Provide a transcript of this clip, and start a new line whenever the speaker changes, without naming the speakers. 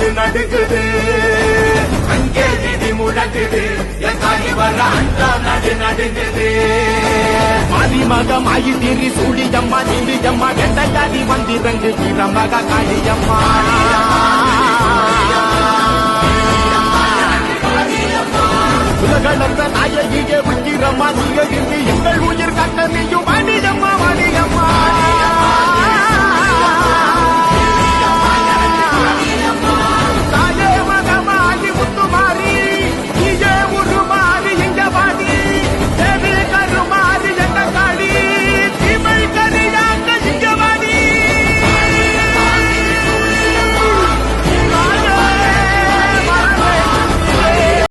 நாடு நடுக்குது, அங்கே விதி முழக்குது, என் தாய் வர அஞ்சாம் நாடு நடுங்குது. மதிமக மாயி திரி சூழியம்மா நீலியம்மா கெட்ட ஜாதி வந்திரங்கு வீரமக காளியம்மா. உலகளந்த நாயகியே உயிரம்மா நீங்க எங்கள் உயிர் கட்ட நீயும் வாணியம்மா வாணியம்மா.